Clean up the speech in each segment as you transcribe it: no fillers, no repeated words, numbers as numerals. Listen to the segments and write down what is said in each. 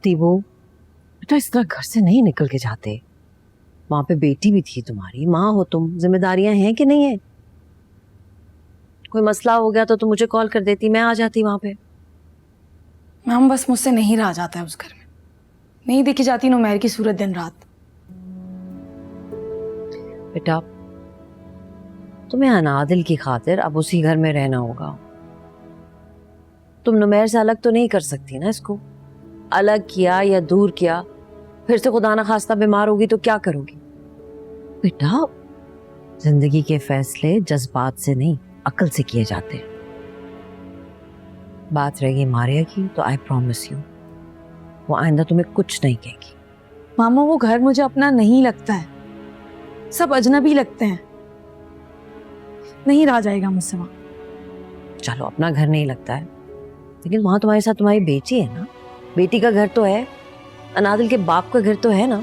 दीबू बेटा इस तरह घर से नहीं निकल के जाते। वहां पे बेटी भी थी तुम्हारी, माँ हो तुम, जिम्मेदारियां हैं कि नहीं है? कोई मसला हो गया तो तुम मुझे कॉल कर देती, मैं आ जाती वहां पे। मैम बस मुझसे नहीं रहा जाता है उस घर में, नहीं देखी जाती नुमैर की सूरत दिन रात। बेटा तुम्हें अनादिल की खातिर अब उसी घर में रहना होगा। तुम नुमैर से अलग तो नहीं कर सकती ना इसको। अलग किया या दूर किया, फिर से खुदा ना खास्ता बीमार होगी तो क्या करोगी? बेटा जिंदगी के फैसले जज्बात से नहीं अक्ल से किए जाते हैं। बात रहेगी मारिया की तो आई प्रॉमिस यू वो आइंदा तुम्हें कुछ नहीं कहेगी। मामा वो घर मुझे अपना नहीं लगता है, सब अजनबी लगते हैं, नहीं रहा जाएगा मुझसे वहां। चलो अपना घर नहीं लगता है, लेकिन वहां तुम्हारे साथ तुम्हारी बेटी है ना, बेटी का घर तो है, अनादिल के बाप का घर तो है ना।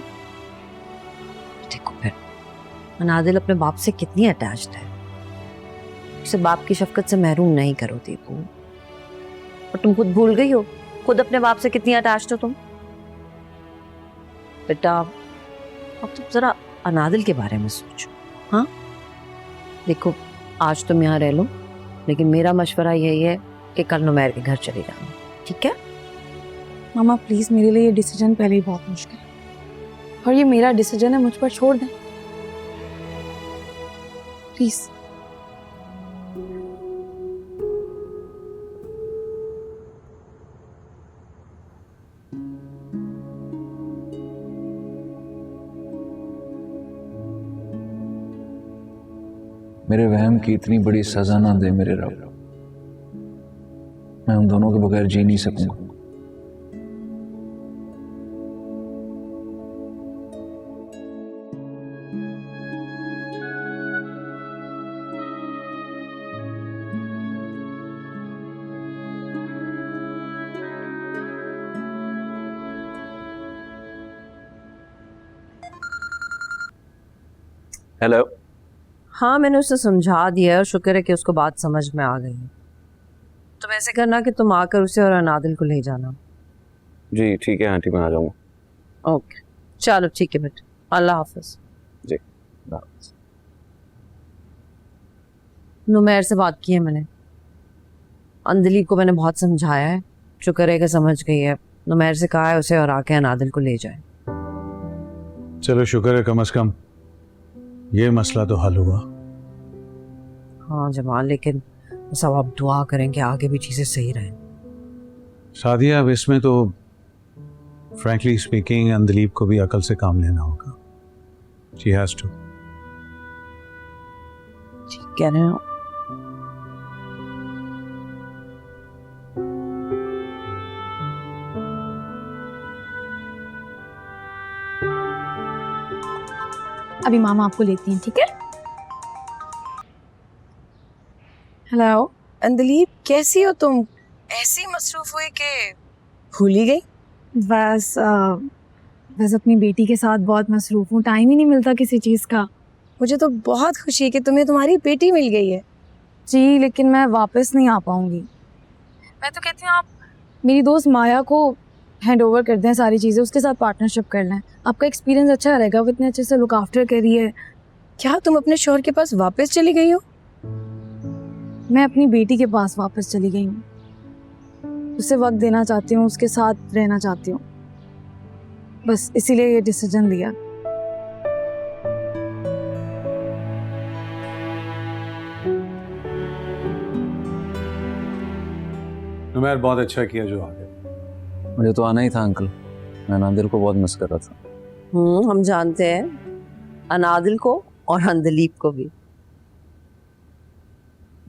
देखो फिर अनादिल अपने बाप से कितनी अटैच्ड है, उसे बाप की शफकत से महरूम नहीं करो दीपू। और तुम खुद भूल गई हो खुद अपने बाप से कितनी अटैच्ड हो तुम। बेटा अब तुम जरा अनादिल के बारे में सोचो। हाँ देखो आज तुम यहाँ रह लो, लेकिन मेरा मशवरा यही है कि कल नुमैर के घर चली जाना, ठीक है? मामा प्लीज मेरे लिए ये डिसीजन पहले ही बहुत मुश्किल है, और ये मेरा डिसीजन है, मुझ पर छोड़ दें प्लीज। मेरे वहम की इतनी बड़ी सजा ना दे मेरे रब, मैं उन दोनों के बगैर जी नहीं सकूंगा। हेलो। हाँ मैंने उसे समझा दिया और शुक्र है कि उसको बात समझ में आ गई। तुम ऐसे करना कि तुम आकर उसे और अनादिल को ले जाना। जी ठीक है आंटी, मैं आ जाऊंगा। ओके चलो ठीक है बेटा, अल्लाह हाफिज। जी नुमैर से बात की है मैंने, अंदलीब को मैंने बहुत समझाया है, शुक्र है कि समझ गई है। नुमैर से कहा है उसे और आके अनादिल को ले जाए। चलो शुक्र है कम से कम ये मसला तो हल हुआ। हाँ जमाल, लेकिन सब आप दुआ करेंगे आगे भी चीज़ें सही रहें। सादिया अब इसमें तो फ्रैंकली स्पीकिंग अंदलीब को भी अकल से काम लेना होगा। She has to. ठीक कह रहे हो। अभी मामा आपको लेती हैं, ठीक है? हेलो अंदलीब कैसी हो तुम? ऐसी मसरूफ हुई कि भूल ही गई। बस अपनी बेटी के साथ बहुत मसरूफ हूँ, टाइम ही नहीं मिलता किसी चीज़ का। मुझे तो बहुत खुशी है कि तुम्हें तुम्हारी बेटी मिल गई है। जी लेकिन मैं वापस नहीं आ पाऊँगी। मैं तो कहती हूँ आप मेरी दोस्त माया को हैंड ओवर कर दें सारी चीज़ें, उसके साथ पार्टनरशिप कर लें, आपका एक्सपीरियंस अच्छा रहेगा। वो इतने अच्छे से लुक आफ्टर करी है। क्या तुम अपने शौहर के पास वापस चली गई हो? मैं अपनी बेटी के पास वापस चली गई हूँ, उसे वक्त देना चाहती हूँ, उसके साथ रहना चाहती हूँ, बस इसीलिए ये डिसीजन लिया। नुमैर बहुत अच्छा किया जो आ गया। मुझे तो आना ही था अंकल, मैं अनादिल को बहुत मिस कर रहा था। हम जानते हैं अनादिल को और अंदलीब को भी।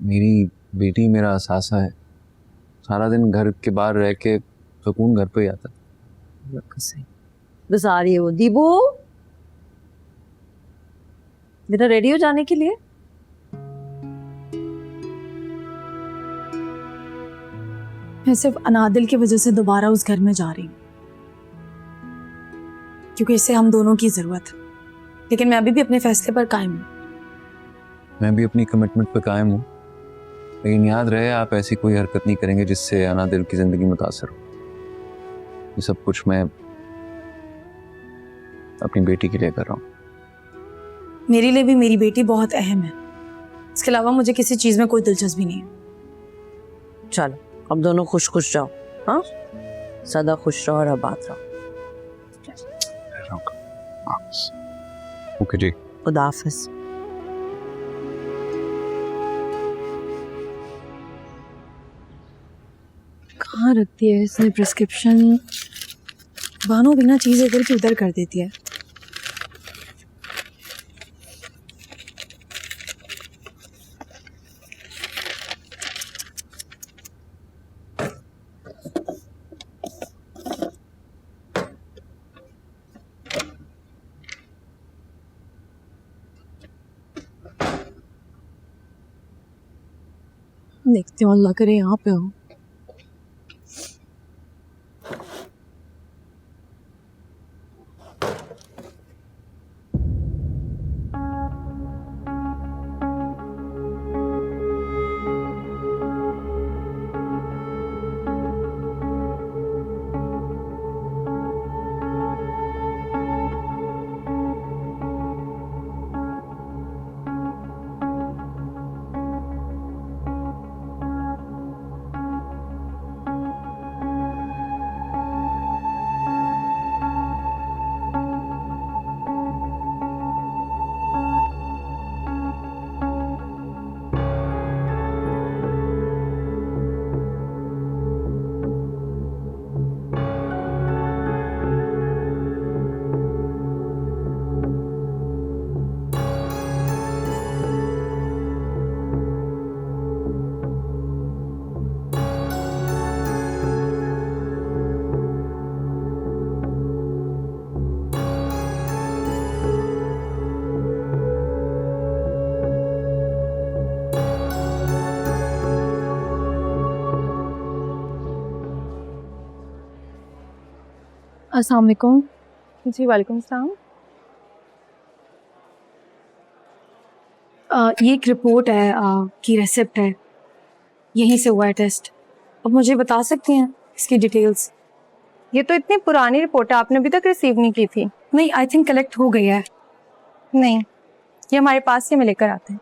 मेरी बेटी मेरा असासा है, सारा दिन घर के बाहर रह के सुकून घर पे ही आता। बस आ रही है वो। दीबू बेटा रेडी हो जाने के लिए? मैं सिर्फ अनादिल की वजह से दोबारा उस घर में जा रही हूँ, क्योंकि इसे हम दोनों की जरूरत है, लेकिन मैं अभी भी अपने फैसले पर कायम हूँ। मैं भी अपनी कमिटमेंट पे कायम हूँ, लेकिन याद रहे आप ऐसी कोई हरकत नहीं करेंगे जिससे अनादिल की जिंदगी मुतासर हो। ये सब कुछ मैं अपनी बेटी के लिए कर रहा हूँ। मेरे लिए भी मेरी बेटी बहुत अहम है। इसके अलावा मुझे किसी चीज़ में कोई दिलचस्पी नहीं है। चलो अब दोनों खुश खुश जाओ, हाँ, सदा खुश रहो और आबाद रहो। ओके जी। खुदा हाफिज। कहाँ रखती है इसने प्रिस्क्रिप्शन? बानो बिना चीज़ इधर की उधर कर देती है। देखती हूँ, अल्लाह करे यहाँ पे हो। अस्सलाम वालेकुम। जी वालेकुम सलाम। ये एक रिपोर्ट है की रेसिप्ट है, यहीं से हुआ है टेस्ट। अब मुझे बता सकती हैं इसकी डिटेल्स? ये तो इतनी पुरानी रिपोर्ट है, आपने अभी तक रिसीव नहीं की थी? नहीं, आई थिंक कलेक्ट हो गई है। नहीं, ये हमारे पास से लेकर आते हैं।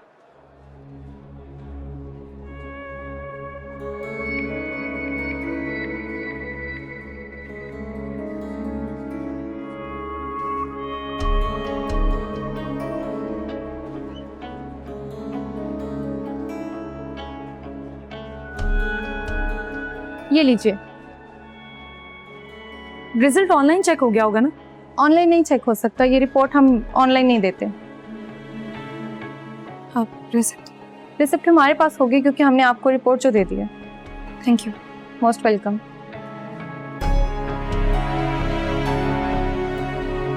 ये लीजिए। रिजल्ट ऑनलाइन चेक हो गया होगा ना? ऑनलाइन नहीं चेक हो सकता, ये रिपोर्ट हम ऑनलाइन नहीं देते। हाँ, रिसिप्ट हमारे पास होगी क्योंकि हमने आपको रिपोर्ट जो दे दी है। Thank you. Most welcome.